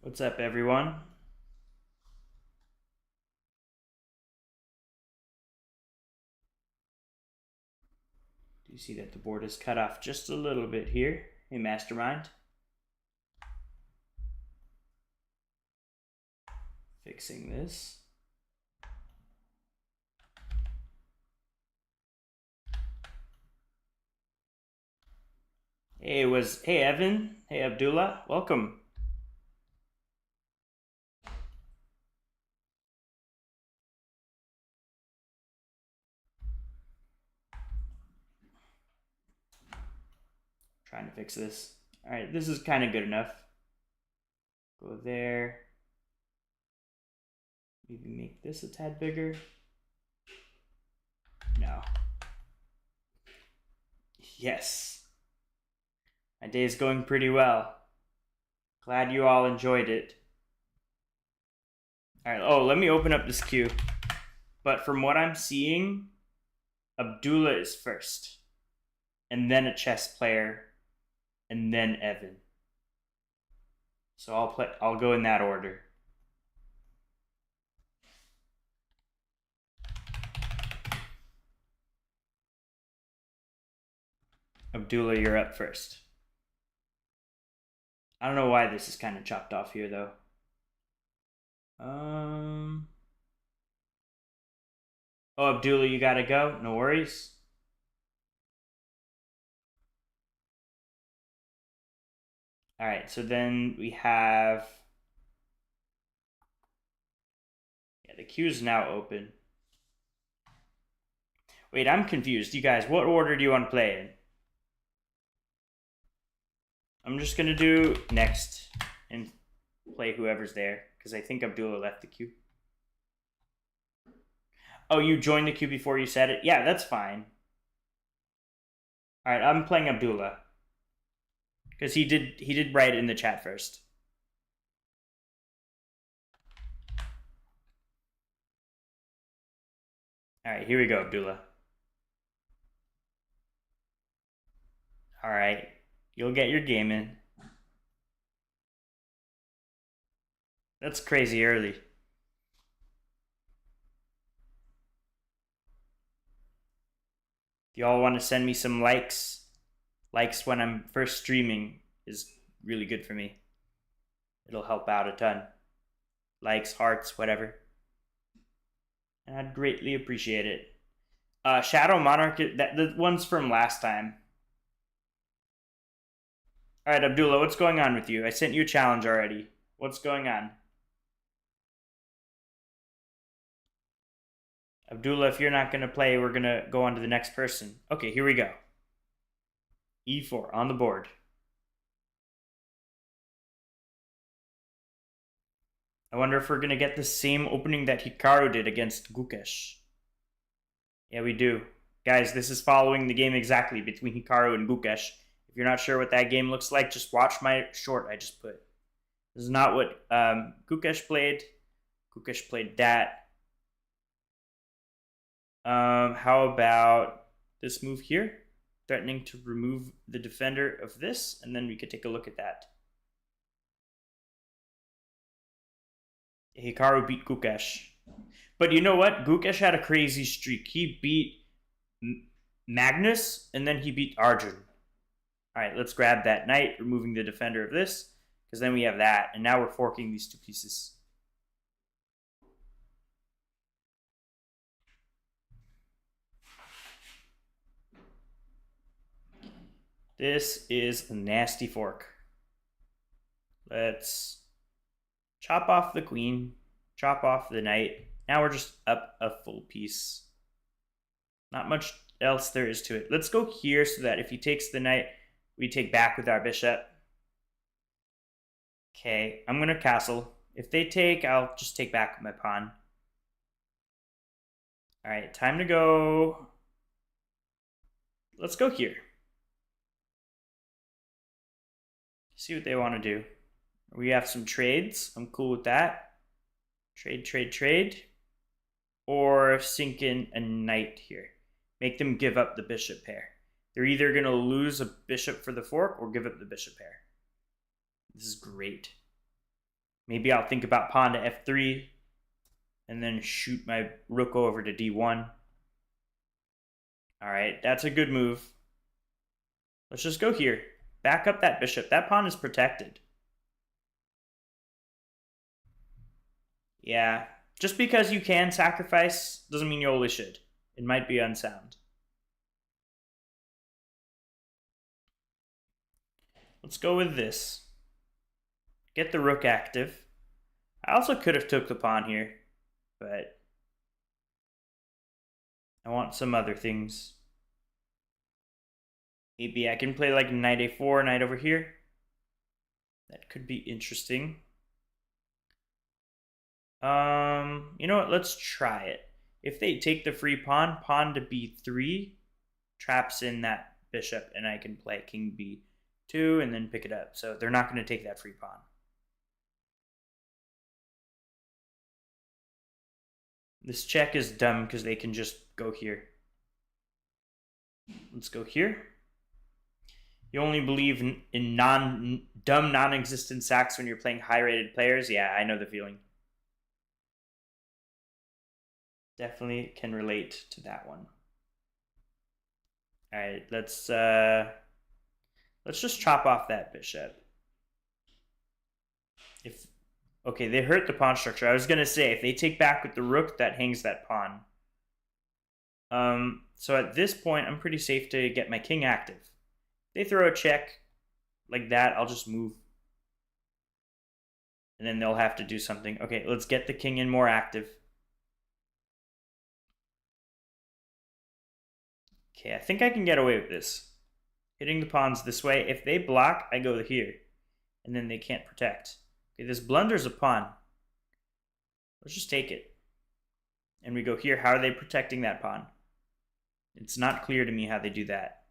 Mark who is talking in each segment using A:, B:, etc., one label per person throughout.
A: What's up, everyone? Do you see that the board is cut off just a little bit here? Hey, Mastermind. Fixing this. Hey Evan. Hey Abdullah. Welcome. Trying to fix this. All right, this is kind of good enough. Go there. Maybe make this a tad bigger. No. Yes. My day is going pretty well. Glad you all enjoyed it. All right, let me open up this queue. But from what I'm seeing, Abdullah is first. And then a chess player. And then Evan. So I'll go in that order. Abdullah, you're up first. I don't know why this is kind of chopped off here, though. Oh, Abdullah, you gotta go. No worries. All right, so then we have... Yeah, the queue is now open. Wait, I'm confused. You guys, what order do you want to play in? I'm just gonna do next and play whoever's there, because I think Abdullah left the queue. Oh, you joined the queue before you said it? Yeah, that's fine. All right, I'm playing Abdullah. Because he did write it in the chat first. All right, here we go, Abdullah. All right, you'll get your game in. That's crazy early. If y'all want to send me some likes when I'm first streaming is really good for me. It'll help out a ton. Likes, hearts, whatever. And I'd greatly appreciate it. Shadow Monarch, the one's from last time. All right, Abdullah, what's going on with you? I sent you a challenge already. What's going on? Abdullah, if you're not going to play, we're going to go on to the next person. Okay, here we go. E4 on the board. I wonder if we're going to get the same opening that Hikaru did against Gukesh. Yeah, we do. Guys, this is following the game exactly between Hikaru and Gukesh. If you're not sure what that game looks like, just watch my short I just put. This is not what Gukesh played. Gukesh played that. How about this move here? Threatening to remove the defender of this, and then we could take a look at that. Hikaru beat Gukesh. But you know what? Gukesh had a crazy streak. He beat Magnus, and then he beat Arjun. All right, let's grab that knight, removing the defender of this, because then we have that, and now we're forking these two pieces. This is a nasty fork. Let's chop off the queen, chop off the knight. Now we're just up a full piece. Not much else there is to it. Let's go here so that if he takes the knight, we take back with our bishop. Okay, I'm going to castle. If they take, I'll just take back with my pawn. All right, time to go. Let's go here. See what they want to do. We have some trades. I'm cool with that. Trade. Or sink in a knight here. Make them give up the bishop pair. They're either going to lose a bishop for the fork or give up the bishop pair. This is great. Maybe I'll think about pawn to f3 and then shoot my rook over to d1. All right, that's a good move. Let's just go here. Back up that bishop. That pawn is protected. Yeah, just because you can sacrifice doesn't mean you always should. It might be unsound. Let's go with this. Get the rook active. I also could have took the pawn here, but I want some other things. Maybe I can play like knight a4, knight over here. That could be interesting. You know what? Let's try it. If they take the free pawn, pawn to b3 traps in that bishop, and I can play king b2 and then pick it up. So they're not going to take that free pawn. This check is dumb because they can just go here. Let's go here. You only believe in dumb, non-existent sacks when you're playing high-rated players? Yeah, I know the feeling. Definitely can relate to that one. All right, let's just chop off that bishop. Okay, they hurt the pawn structure. I was gonna say if they take back with the rook, that hangs that pawn. So at this point, I'm pretty safe to get my king active. If they throw a check like that, I'll just move. And then they'll have to do something. Okay, let's get the king in more active. Okay, I think I can get away with this. Hitting the pawns this way. If they block, I go here. And then they can't protect. Okay, this blunders a pawn. Let's just take it. And we go here. How are they protecting that pawn? It's not clear to me how they do that.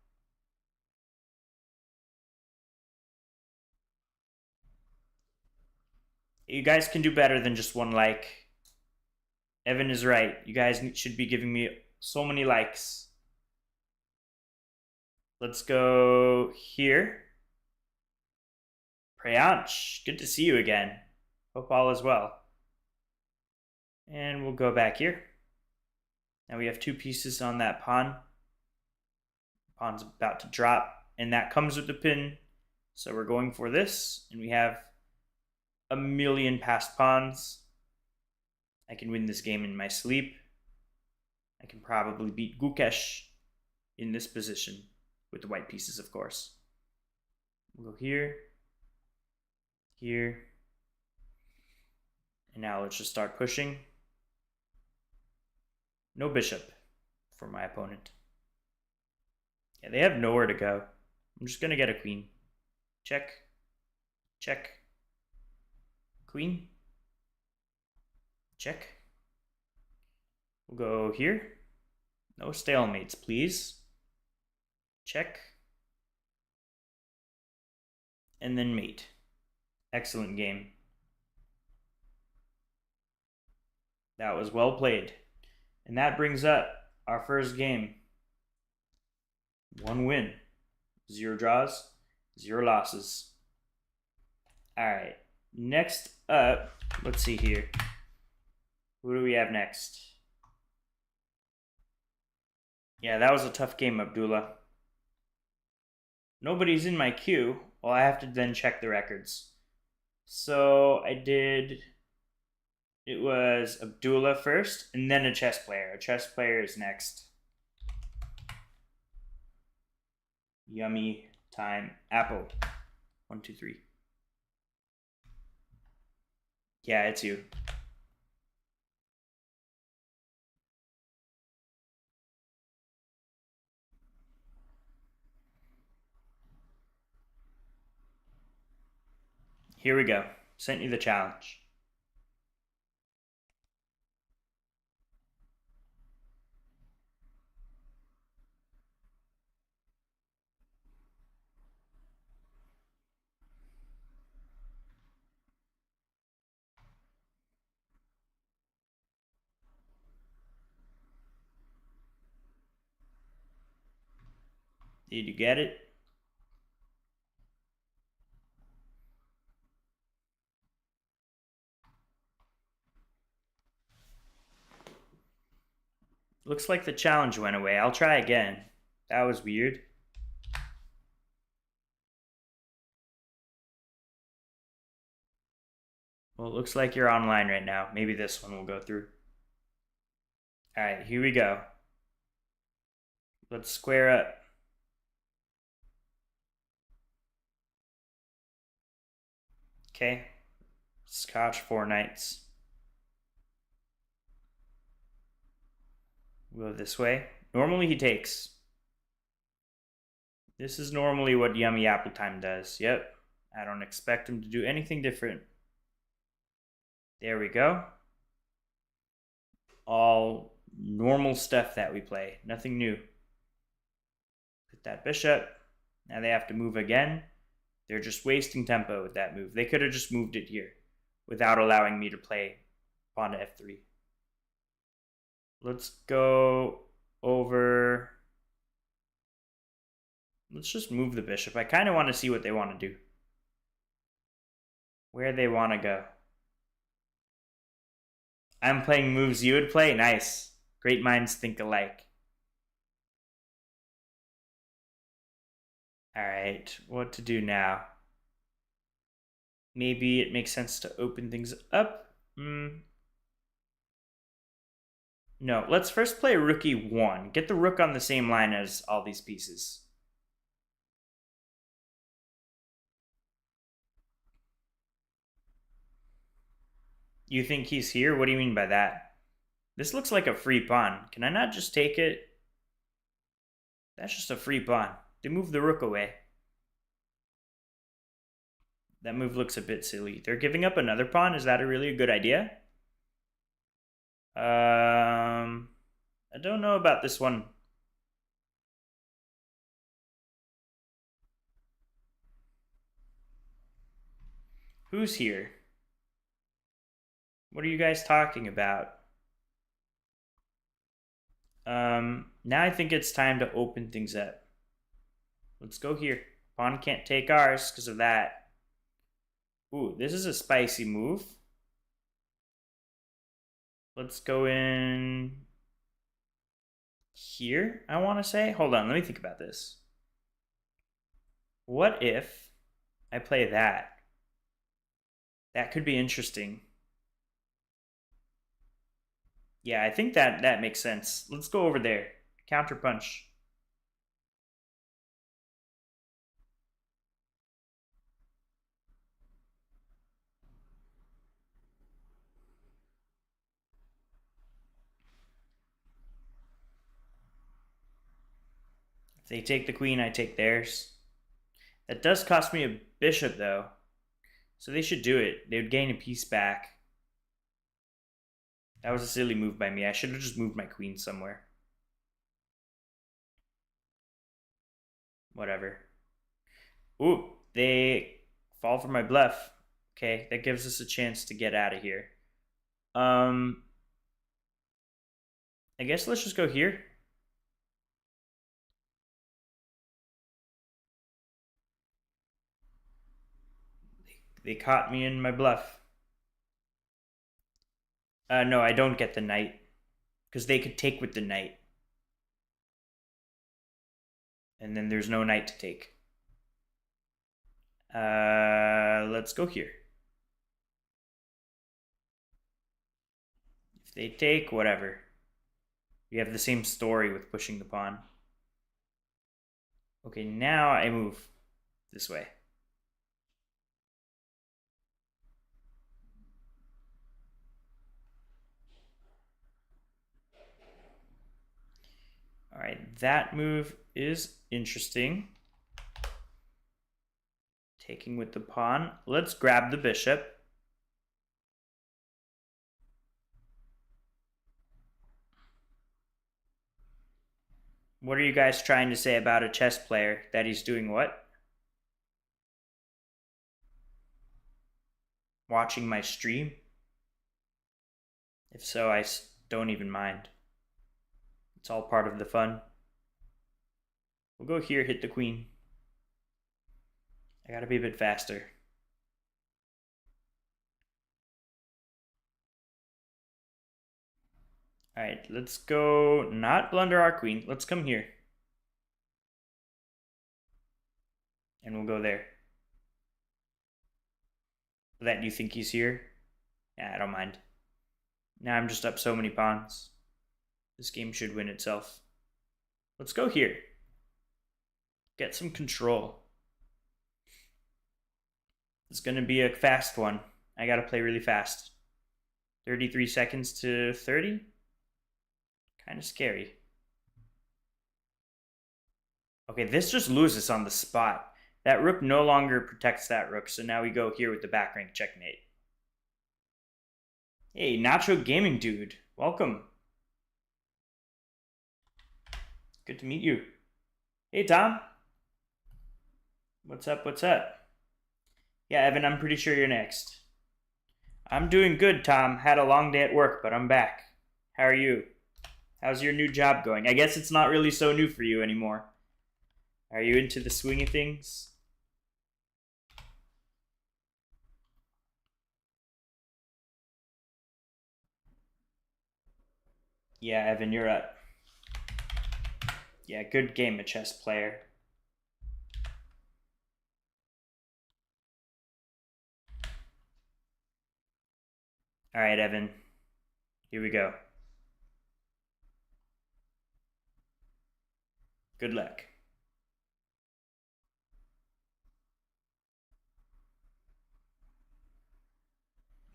A: You guys can do better than just one like. Evan is right. You guys should be giving me so many likes. Let's go here. Priyansh, good to see you again. Hope all is well. And we'll go back here. Now we have two pieces on that pawn. Pawn's about to drop, and that comes with the pin. So we're going for this, and we have a million passed pawns. I can win this game in my sleep. I can probably beat Gukesh in this position with the white pieces, of course. We'll go here, here, and now let's just start pushing. No bishop for my opponent. Yeah, they have nowhere to go. I'm just gonna get a queen. Check, check, queen, check. We'll go here. No stalemates, please. Check. And then mate. Excellent game. That was well played. And that brings up our first game. 1 win, 0 draws, 0 losses. All right. Next up, let's see here. Who do we have next? Yeah, that was a tough game, Abdullah. Nobody's in my queue. Well, I have to then check the records. So I did. It was Abdullah first, and then a chess player. A chess player is next. Yummy time. Apple. 1, 2, 3. Yeah, it's you. Here we go. Sent you the challenge. Did you get it? Looks like the challenge went away. I'll try again. That was weird. Well, it looks like you're online right now. Maybe this one will go through. All right, here we go. Let's square up. Okay. Scotch 4 knights. We'll go this way. Normally he takes. This is normally what Yummy Apple Time does. Yep. I don't expect him to do anything different. There we go. All normal stuff that we play. Nothing new. Put that bishop. Now they have to move again. They're just wasting tempo with that move. They could have just moved it here without allowing me to play pawn to f3. Let's go over. Let's just move the bishop. I kind of want to see what they want to do. Where they want to go. I'm playing moves you would play? Nice. Great minds think alike. Alright, what to do now? Maybe it makes sense to open things up. No, let's first play rook e1. Get the rook on the same line as all these pieces. You think he's here? What do you mean by that? This looks like a free pawn. Can I not just take it? That's just a free pawn. They move the rook away. That move looks a bit silly. They're giving up another pawn. Is that really a good idea? I don't know about this one. Who's here? What are you guys talking about? Now I think it's time to open things up. Let's go here. Pawn can't take ours because of that. Ooh, this is a spicy move. Let's go in here, I want to say. Hold on, let me think about this. What if I play that? That could be interesting. Yeah, I think that makes sense. Let's go over there. Counter punch. If they take the queen, I take theirs. That does cost me a bishop, though. So they should do it. They would gain a piece back. That was a silly move by me. I should have just moved my queen somewhere. Whatever. Ooh, they fall for my bluff. Okay, that gives us a chance to get out of here. I guess let's just go here. They caught me in my bluff. No, I don't get the knight. Because they could take with the knight. And then there's no knight to take. Let's go here. If they take, whatever. We have the same story with pushing the pawn. Okay, now I move this way. All right, that move is interesting. Taking with the pawn. Let's grab the bishop. What are you guys trying to say about a chess player? That he's doing what? Watching my stream? If so, I don't even mind. It's all part of the fun. We'll go here, hit the queen. I gotta be a bit faster. All right, let's go not blunder our queen. Let's come here. And we'll go there. That you think he's here? Yeah, I don't mind. Now I'm just up so many pawns. This game should win itself. Let's go here. Get some control. It's going to be a fast one. I got to play really fast. 33 seconds to 30? Kind of scary. Okay, this just loses on the spot. That rook no longer protects that rook, so now we go here with the back rank checkmate. Hey, Nacho Gaming Dude. Welcome. Good to meet you. Hey, Tom. What's up? What's up? Yeah, Evan, I'm pretty sure you're next. I'm doing good, Tom. Had a long day at work, but I'm back. How are you? How's your new job going? I guess it's not really so new for you anymore. Are you into the swing of things? Yeah, Evan, you're up. Yeah, good game of chess player. All right, Evan. Here we go. Good luck.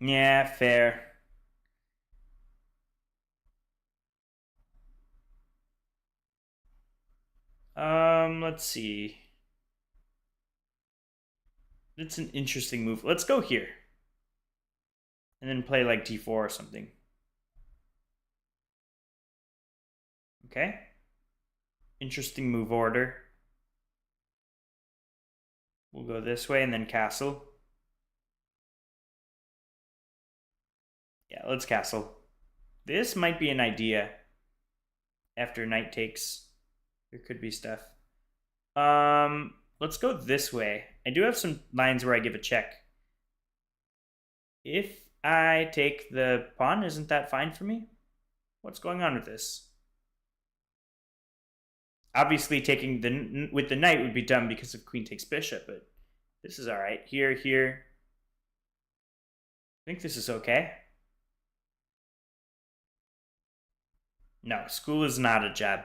A: Yeah, fair. Let's see. It's an interesting move. Let's go here. And then play like d4 or something. Okay. Interesting move order. We'll go this way and then castle. Yeah, let's castle. This might be an idea. After knight takes, there could be stuff. Let's go this way. I do have some lines where I give a check. If I take the pawn, isn't that fine for me? What's going on with this? Obviously, taking with the knight would be dumb because of queen takes bishop, but this is all right. Here, here. I think this is okay. No, school is not a jab.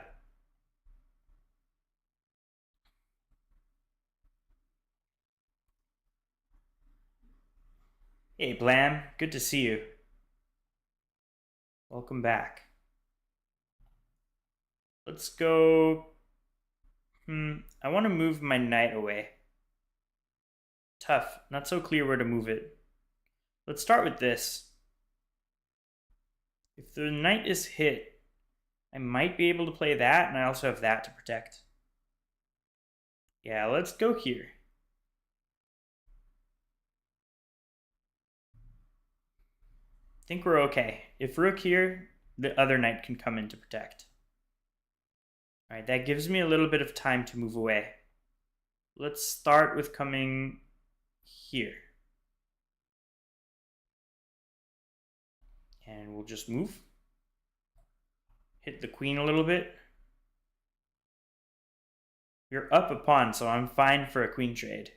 A: Hey, Blam. Good to see you. Welcome back. Let's go. I want to move my knight away. Tough. Not so clear where to move it. Let's start with this. If the knight is hit, I might be able to play that, and I also have that to protect. Yeah, let's go here. I think we're okay. If rook here, the other knight can come in to protect. All right, that gives me a little bit of time to move away. Let's start with coming here. And we'll just move. Hit the queen a little bit. You're up a pawn, so I'm fine for a queen trade.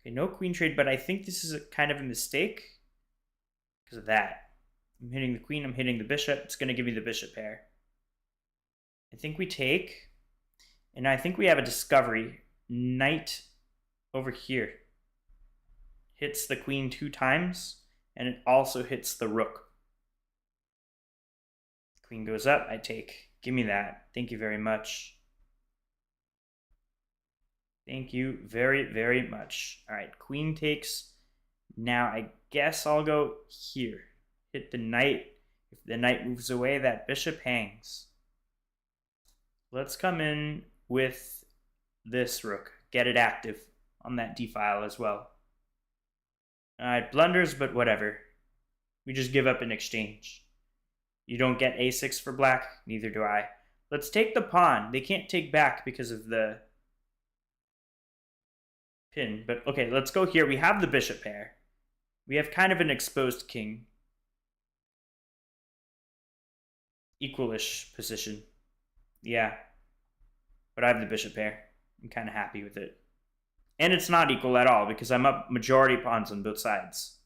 A: Okay, no queen trade, but I think this is a kind of a mistake because of that. I'm hitting the queen, I'm hitting the bishop. It's going to give me the bishop pair. I think we take, and I think we have a discovery. Knight over here hits the queen 2 times, and it also hits the rook. Queen goes up, I take. Give me that. Thank you very much. Thank you very, very much. All right, queen takes. Now I guess I'll go here. Hit the knight. If the knight moves away, that bishop hangs. Let's come in with this rook. Get it active on that d-file as well. It blunders, but whatever. We just give up in exchange. You don't get a6 for black, neither do I. Let's take the pawn. They can't take back because of the pin. But okay, let's go here. We have the bishop pair. We have kind of an exposed king. equalish position. Yeah. But I have the bishop pair. I'm kind of happy with it. And it's not equal at all because I'm up majority pawns on both sides.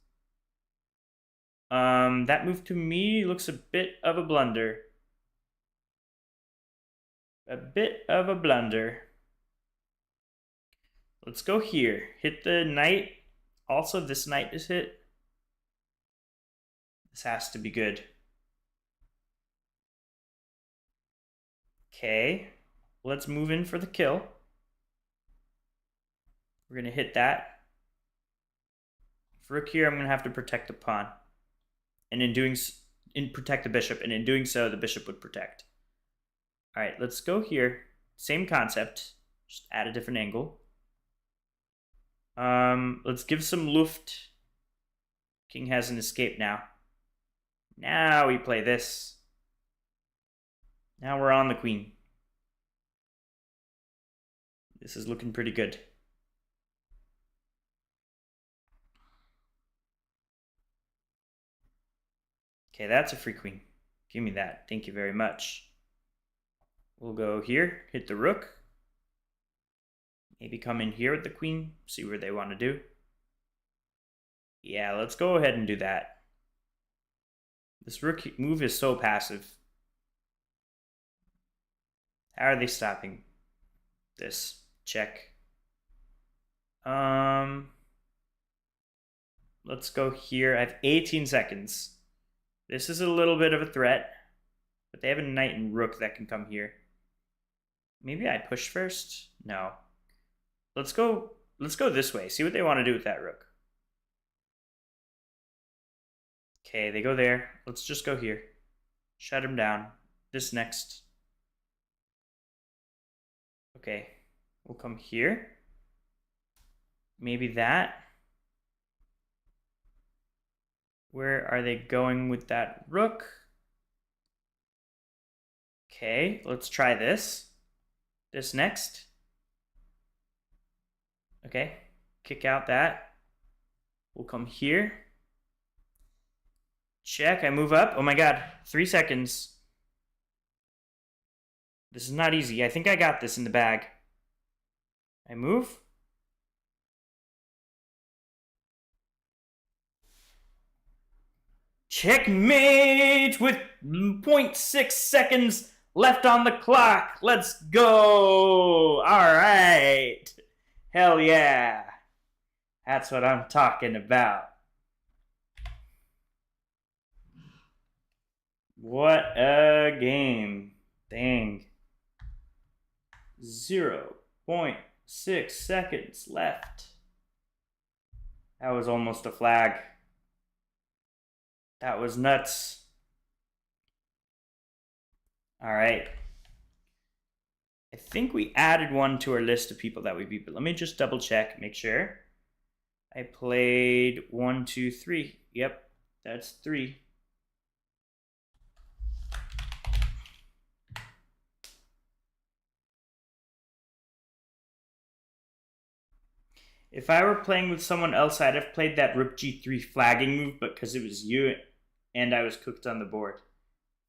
A: That move to me looks a bit of a blunder. A bit of a blunder. Let's go here. Hit the knight. Also, this knight is hit. This has to be good. Okay. Let's move in for the kill. We're going to hit that. For rook here, I'm going to have to protect the pawn. And protect the bishop. And in doing so, the bishop would protect. All right, let's go here. Same concept. Just add a different angle. Let's give some luft. King has an escape now. Now we play this. Now we're on the queen. This is looking pretty good. Okay, that's a free queen. Give me that. Thank you very much. We'll go here, hit the rook. Maybe come in here with the queen, see what they want to do. Yeah, let's go ahead and do that. This rook move is so passive. How are they stopping this? Check. Let's go here. I have 18 seconds. This is a little bit of a threat, but they have a knight and rook that can come here. Maybe I push first? No. Let's go this way. See what they want to do with that rook. Okay, they go there. Let's just go here. Shut him down. This next. Okay. We'll come here. Maybe that. Where are they going with that rook? Okay, let's try this. This next. Okay, kick out that. We'll come here. Check, I move up. Oh my god, 3 seconds. This is not easy. I think I got this in the bag. I move. Checkmate with 0.6 seconds left on the clock. Let's go. All right. Hell yeah. That's what I'm talking about. What a game. Dang. 0.6 seconds left. That was almost a flag. That was nuts. All right. I think we added one to our list of people that we beat, but let me just double check, make sure. I played 1, 2, 3. Yep, that's 3. If I were playing with someone else, I'd have played that rook g3 flagging move, but because it was you and I was cooked on the board.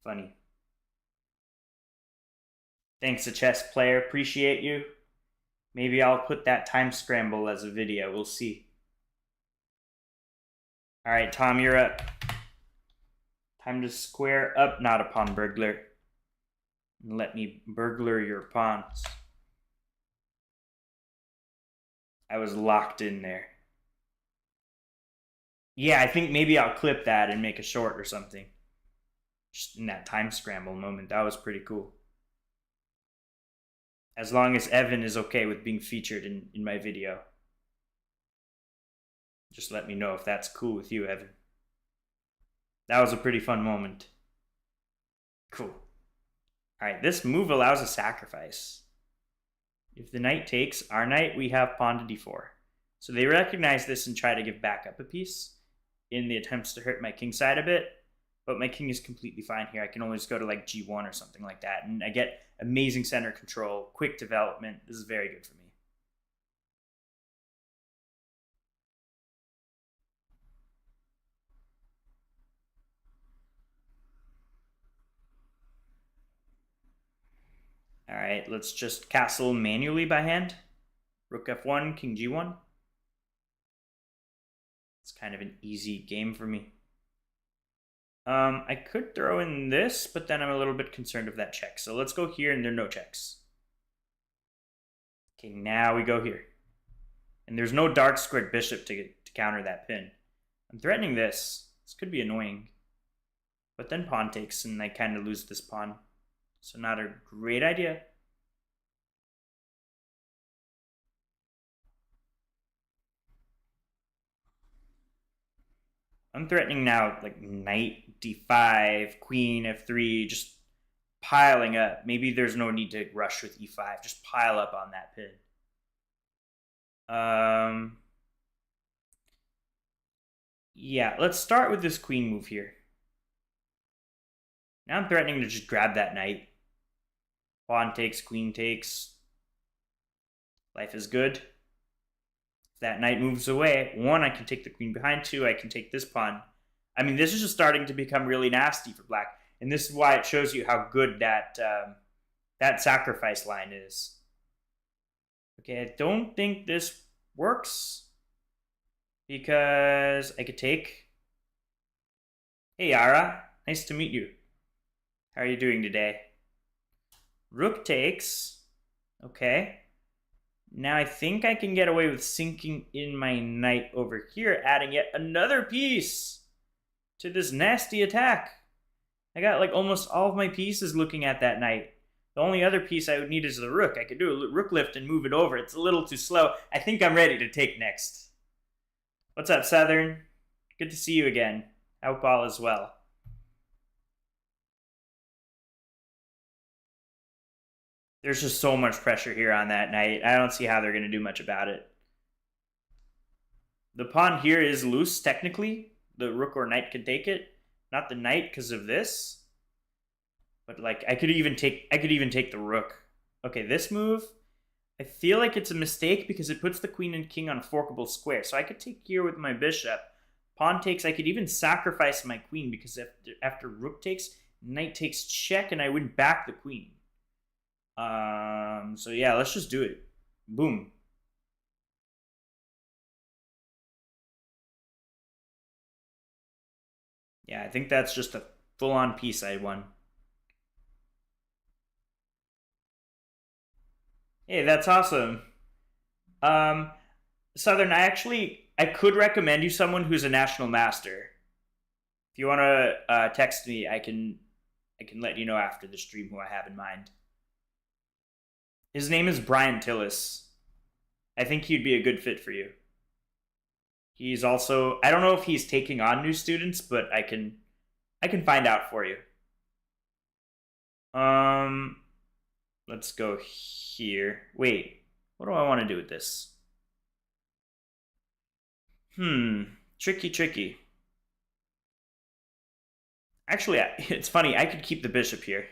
A: Funny. Thanks, a chess player. Appreciate you. Maybe I'll put that time scramble as a video. We'll see. All right, Tom, you're up. Time to square up, not a pawn burglar. And let me burglar your pawns. I was locked in there. Yeah, I think maybe I'll clip that and make a short or something. Just in that time scramble moment. That was pretty cool. As long as Evan is okay with being featured in my video. Just let me know if that's cool with you, Evan. That was a pretty fun moment. Cool. Alright, this move allows a sacrifice. If the knight takes our knight, we have pawn to d4. So they recognize this and try to give back up a piece in the attempts to hurt my king side a bit. But my king is completely fine here. I can always go to like g1 or something like that. And I get amazing center control, quick development. This is very good for me. All right, let's just castle manually by hand. Rook f1, king g1. It's kind of an easy game for me. I could throw in this, but then I'm a little bit concerned of that check. So let's go here, and there are no checks. Okay, now we go here. And there's no dark squared bishop to counter that pin. I'm threatening this. This could be annoying. But then pawn takes, and I kind of lose this pawn. So not a great idea. I'm threatening now, like knight d5, queen f3, just piling up. Maybe there's no need to rush with e5. Just pile up on that pin. Yeah, let's start with this queen move here. Now I'm threatening to just grab that knight. Pawn takes, queen takes. Life is good. If that knight moves away, 1, I can take the queen behind. 2, I can take this pawn. I mean, this is just starting to become really nasty for black. And this is why it shows you how good that, that sacrifice line is. Okay, I don't think this works. Because I could take... Hey, Yara. Nice to meet you. How are you doing today? Rook takes. Okay. Now I think I can get away with sinking in my knight over here, adding yet another piece to this nasty attack. I got like almost all of my pieces looking at that knight. The only other piece I would need is the rook. I could do a rook lift and move it over. It's a little too slow. I think I'm ready to take next. What's up, Southern? Good to see you again. Hope all is well. There's just so much pressure here on that knight. I don't see how they're going to do much about it. The pawn here is loose, technically. The rook or knight could take it. Not the knight because of this. But like, I could even take the rook. Okay, this move, I feel like it's a mistake because it puts the queen and king on a forkable square. So I could take here with my bishop. Pawn takes, I could even sacrifice my queen because after rook takes, knight takes check, and I win back the queen. So yeah, let's just do it. Boom. Yeah, I think that's just a full-on piece I won. Hey, that's awesome. Southern, I could recommend you someone who's a national master. If you want to text me, I can let you know after the stream who I have in mind. His name is Brian Tillis. I think he'd be a good fit for you. He's also, I don't know if he's taking on new students, but I can find out for you. Let's go here. Wait, what do I want to do with this? Tricky. Actually, it's funny. I could keep the bishop here.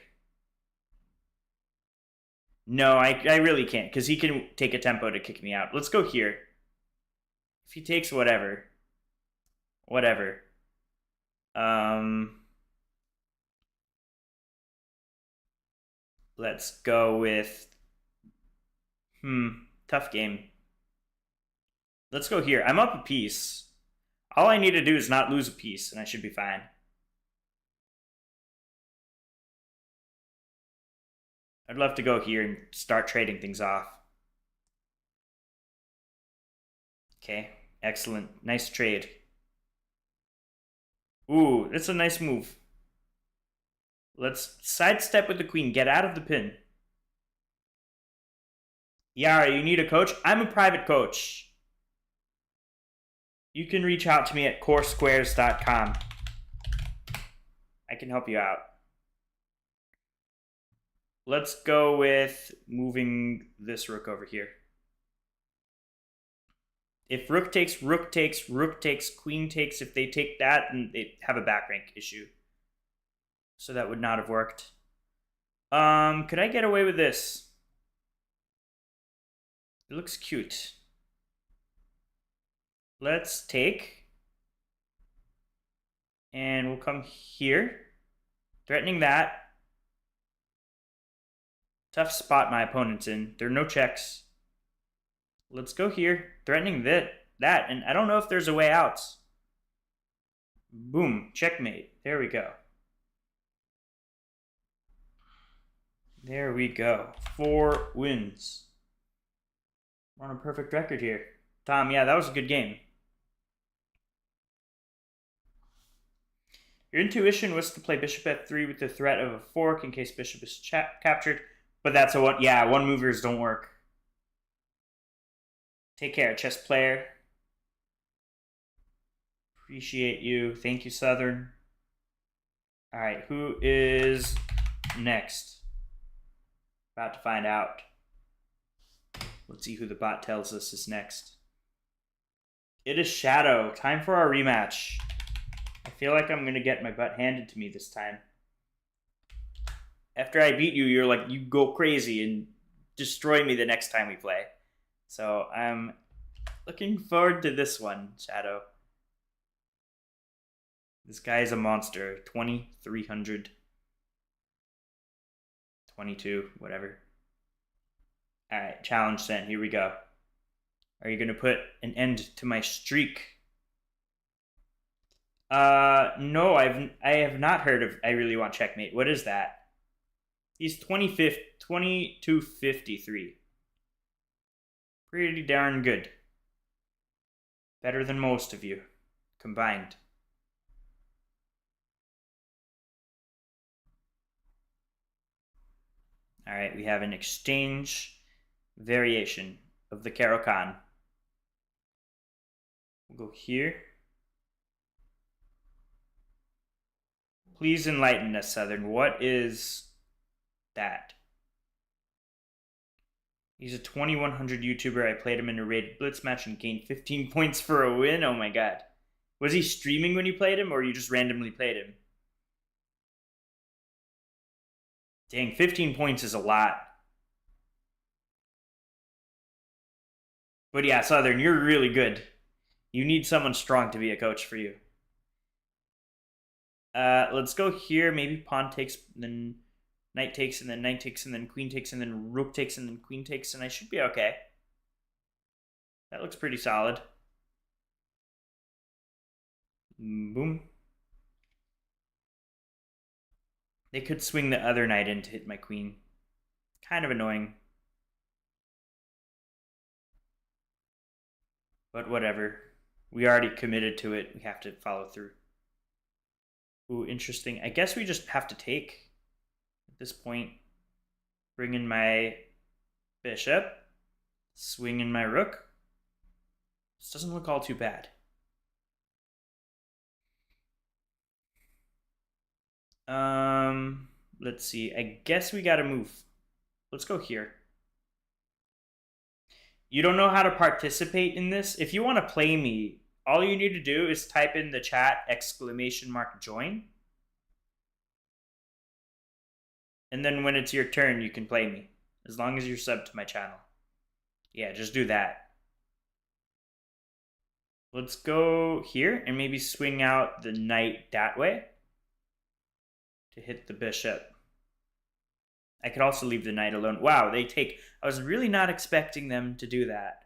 A: No, I really can't, because he can take a tempo to kick me out. Let's go here. If he takes whatever. Whatever. Let's go with... tough game. Let's go here. I'm up a piece. All I need to do is not lose a piece, and I should be fine. I'd love to go here and start trading things off. Okay, excellent. Nice trade. Ooh, that's a nice move. Let's sidestep with the queen. Get out of the pin. Yara, you need a coach? I'm a private coach. You can reach out to me at CoreSquares.com. I can help you out. Let's go with moving this rook over here. If rook takes, queen takes. If they take that, then they have a back rank issue. So that would not have worked. Could I get away with this? It looks cute. Let's take. And we'll come here. Threatening that. Tough spot my opponent's in. There are no checks. Let's go here. Threatening that, and I don't know if there's a way out. Boom. Checkmate. There we go. There we go. 4 wins. We're on a perfect record here. Tom, yeah, that was a good game. Your intuition was to play bishop f3 with the threat of a fork in case bishop is captured. But that's a one. Yeah, one movers don't work. Take care, chess player. Appreciate you. Thank you, Southern. All right, who is next? About to find out. Let's see who the bot tells us is next. It is Shadow. Time for our rematch. I feel like I'm going to get my butt handed to me this time. After I beat you, you're like, you go crazy and destroy me the next time we play. So I'm looking forward to this one, Shadow. This guy is a monster. 2,300. 22, whatever. All right, challenge sent. Here we go. Are you going to put an end to my streak? No, I have not heard of I Really Want Checkmate. What is that? He's 2253. Pretty darn good. Better than most of you combined. All right, we have an exchange variation of the Caro-Kann. We'll go here. Please enlighten us, Southern. What is that? He's a 2100 YouTuber. I played him in a rated blitz match and gained 15 points for a win. Oh my god. Was he streaming when you played him, or you just randomly played him? Dang, 15 points is a lot. But yeah, Southern, you're really good. You need someone strong to be a coach for you. Let's go here. Maybe pawn takes, then knight takes, and then knight takes, and then queen takes, and then rook takes, and then queen takes, and I should be okay. That looks pretty solid. Boom. They could swing the other knight in to hit my queen. Kind of annoying. But whatever. We already committed to it. We have to follow through. Ooh, interesting. I guess we just have to take at this point. Bring in my bishop. Swing in my rook. This doesn't look all too bad. Let's see. I guess we gotta move. Let's go here. You don't know how to participate in this? If you want to play me, all you need to do is type in the chat !join. And then when it's your turn, you can play me. As long as you're subbed to my channel. Yeah, just do that. Let's go here and maybe swing out the knight that way to hit the bishop. I could also leave the knight alone. Wow, they take... I was really not expecting them to do that.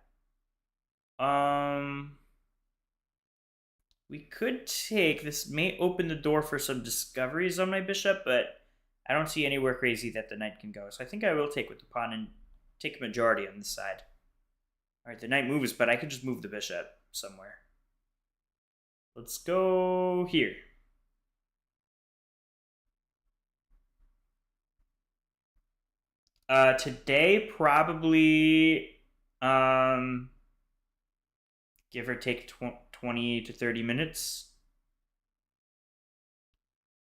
A: We could take... This may open the door for some discoveries on my bishop, but I don't see anywhere crazy that the knight can go. So I think I will take with the pawn and take a majority on this side. All right, the knight moves, but I could just move the bishop somewhere. Let's go here. Today, probably, give or take 20 to 30 minutes.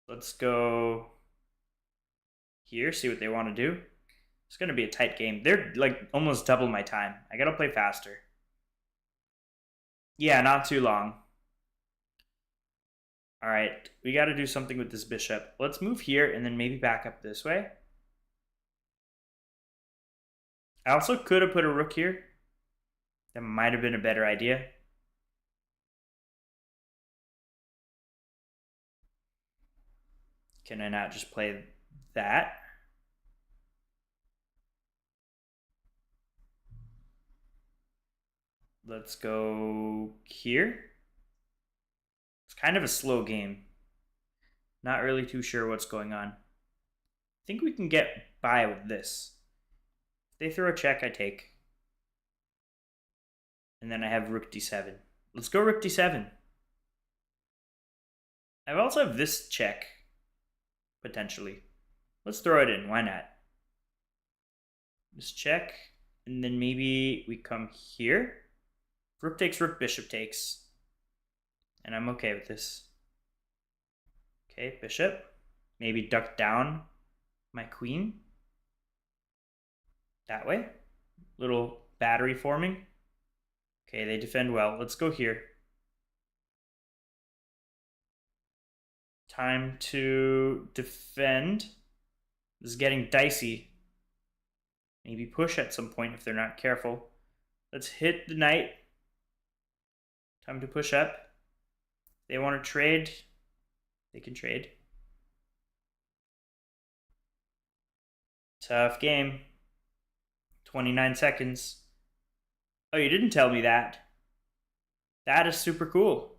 A: Let's go here, see what they want to do. It's going to be a tight game. They're like almost double my time. I got to play faster. Yeah, not too long. All right, we got to do something with this bishop. Let's move here and then maybe back up this way. I also could have put a rook here. That might have been a better idea. Can I not just play that? Let's go here. It's kind of a slow game. Not really too sure what's going on. I think we can get by with this. If they throw a check, I take. And then I have rook d7. Let's go rook d7. I also have this check, potentially. Let's throw it in. Why not? This check. And then maybe we come here. Rook takes, rook, bishop takes. And I'm okay with this. Okay, bishop. Maybe duck down my queen. That way. Little battery forming. Okay, they defend well. Let's go here. Time to defend. This is getting dicey. Maybe push at some point if they're not careful. Let's hit the knight. Time to push up. They want to trade. They can trade. Tough game. 29 seconds. Oh, you didn't tell me that. That is super cool.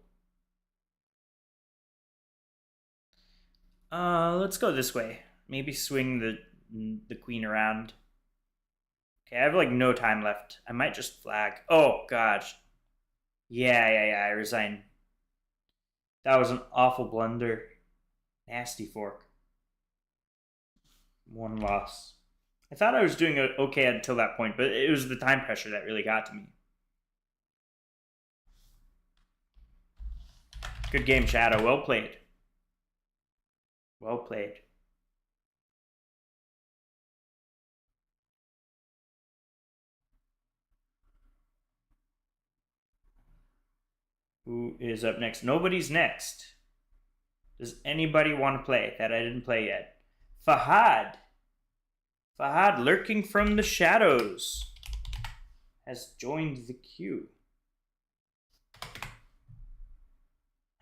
A: Let's go this way. Maybe swing the queen around. Okay, I have like no time left. I might just flag. Oh gosh. Yeah, I resign. That was an awful blunder. Nasty fork. One loss. I thought I was doing okay until that point, but it was the time pressure that really got to me. Good game, Shadow. Well played. Well played. Who is up next? Nobody's next. Does anybody want to play that I didn't play yet? Fahad. Fahad, lurking from the shadows, has joined the queue.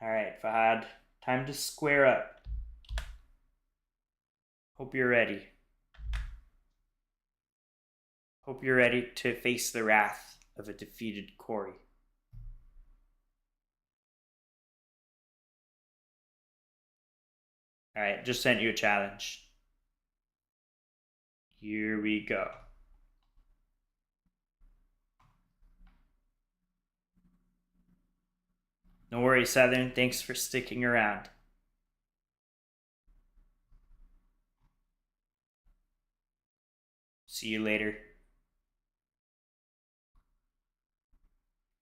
A: All right, Fahad, time to square up. Hope you're ready. Hope you're ready to face the wrath of a defeated Corey. All right, just sent you a challenge. Here we go. No worries, Southern. Thanks for sticking around. See you later.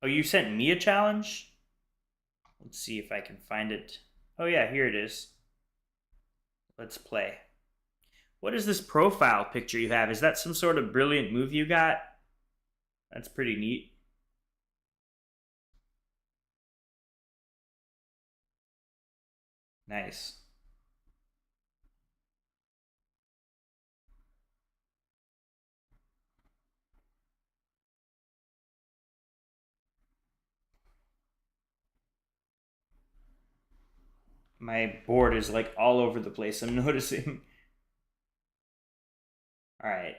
A: Oh, you sent me a challenge? Let's see if I can find it. Oh yeah, here it is. Let's play. What is this profile picture you have? Is that some sort of brilliant move you got? That's pretty neat. Nice. My board is like all over the place, I'm noticing. All right.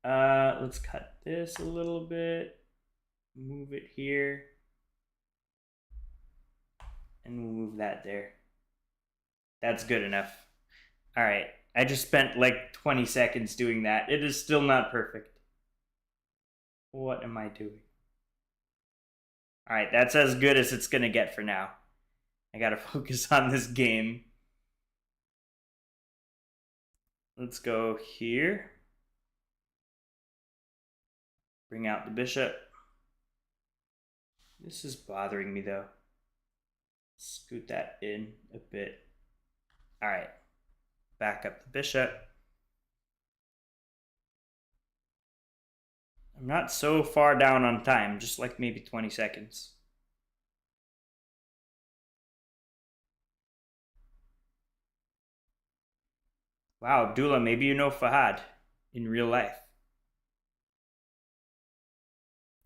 A: Let's cut this a little bit. Move it here. And we'll move that there. That's good enough. All right. I just spent like 20 seconds doing that. It is still not perfect. What am I doing? All right, that's as good as it's going to get for now. I got to focus on this game. Let's go here. Bring out the bishop. This is bothering me though. Scoot that in a bit. All right. Back up the bishop. I'm not so far down on time, just like maybe 20 seconds. Wow, Abdullah, maybe you know Fahad in real life.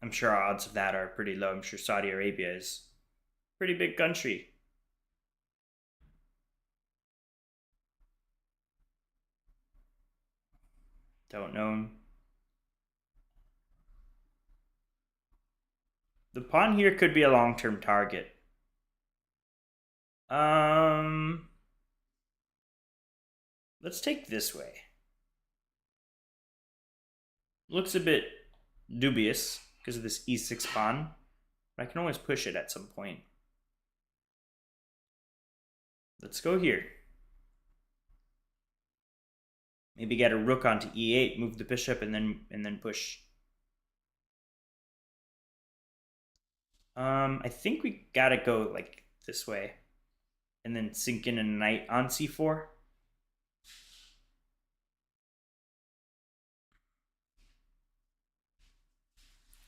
A: I'm sure odds of that are pretty low. I'm sure Saudi Arabia is a pretty big country. Don't know him. The pawn here could be a long-term target. Let's take this way. Looks a bit dubious because of this e6 pawn, but I can always push it at some point. Let's go here. Maybe get a rook onto e8, move the bishop, and then push. I think we gotta go like this way, and then sink in a knight on c4.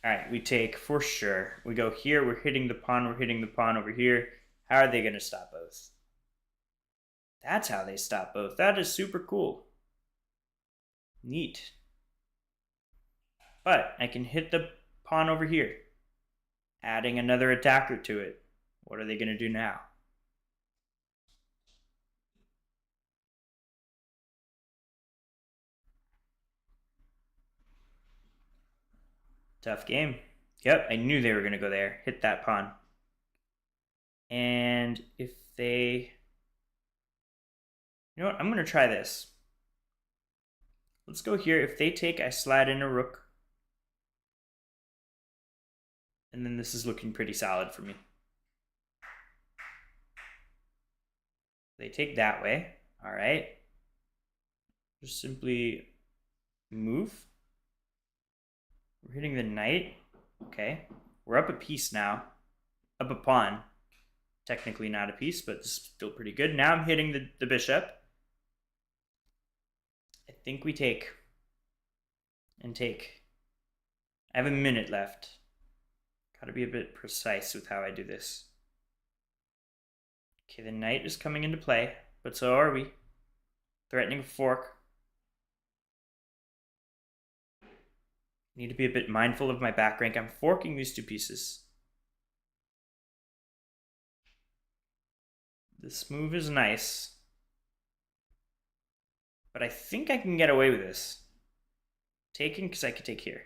A: All right, we take for sure. We go here. We're hitting the pawn. We're hitting the pawn over here. How are they gonna stop both? That's how they stop both. That is super cool. Neat. But I can hit the pawn over here, adding another attacker to it. What are they going to do now? Tough game. Yep, I knew they were going to go there. Hit that pawn. And if they... You know what? I'm going to try this. Let's go here. If they take, I slide in a rook. And then this is looking pretty solid for me. They take that way. All right. Just simply move. We're hitting the knight. Okay. We're up a piece now. Up a pawn. Technically not a piece, but it's still pretty good. Now I'm hitting the bishop. I think we take. And take. I have a minute left. Gotta be a bit precise with how I do this. Okay, the knight is coming into play, but so are we. Threatening a fork. Need to be a bit mindful of my back rank. I'm forking these two pieces. This move is nice. But I think I can get away with this. Taking, because I could take here.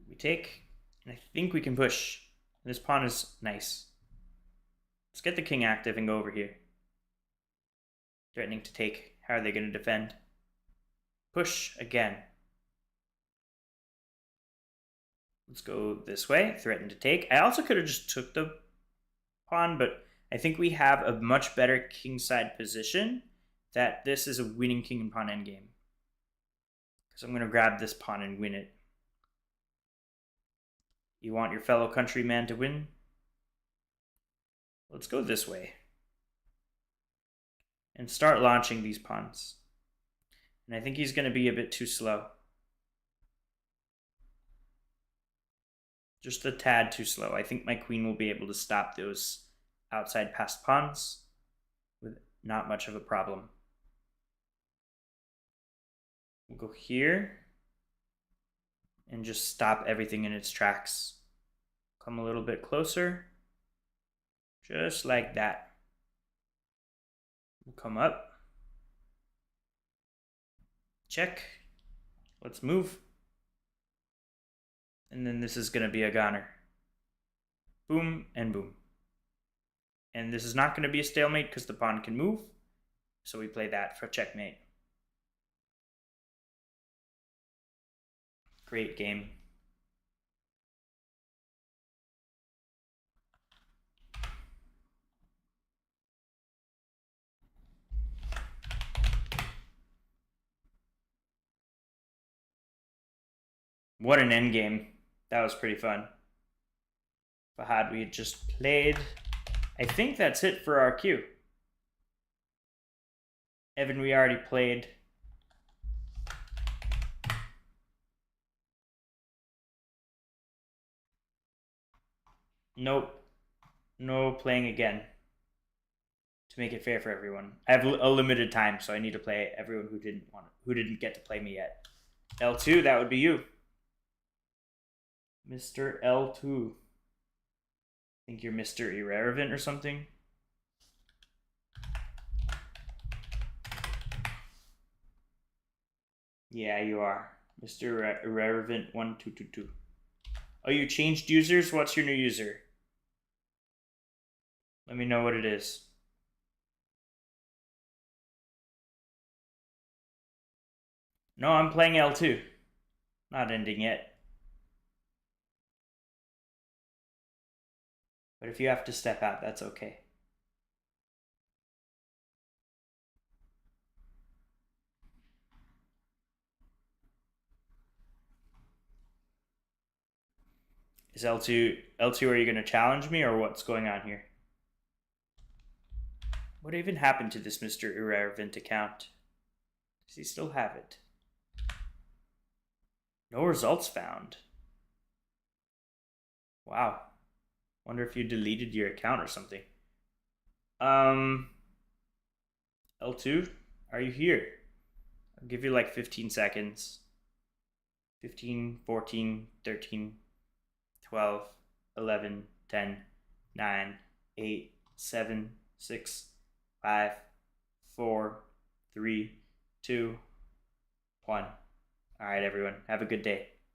A: We take, and I think we can push. This pawn is nice. Let's get the king active and go over here. Threatening to take. How are they going to defend? Push again. Let's go this way. Threaten to take. I also could have just took the pawn, but I think we have a much better kingside position that this is a winning king and pawn endgame. Because I'm going to grab this pawn and win it. You want your fellow countryman to win? Let's go this way. And start launching these pawns. And I think he's going to be a bit too slow. Just a tad too slow. I think my queen will be able to stop those outside passed pawns with not much of a problem. We'll go here and just stop everything in its tracks. Come a little bit closer. Just like that. We'll come up. Check. Let's move. And then this is going to be a goner. Boom and boom. And this is not going to be a stalemate because the pawn can move. So we play that for checkmate. Great game. What an endgame. That was pretty fun. Fahad, we had just played. I think that's it for our queue. Evan, we already played. Nope. No playing again. To make it fair for everyone. I have a limited time, so I need to play everyone who didn't get to play me yet. L2, that would be you. Mr. L2. I think you're Mr. Irrelevant or something. Yeah, you are. Mr. Irrelevant 1222. Oh, you changed users? What's your new user? Let me know what it is. No, I'm playing L2. Not ending yet. But if you have to step out, that's okay. Is L2, are you going to challenge me or what's going on here? What even happened to this Mr. Irrelevant account? Does he still have it? No results found. Wow. Wonder if you deleted your account or something. L2, are you here? I'll give you like 15 seconds. 15, 14, 13, 12, 11, 10, 9, 8, 7, 6, 5, 4, 3, 2, 1. All right, everyone. Have a good day.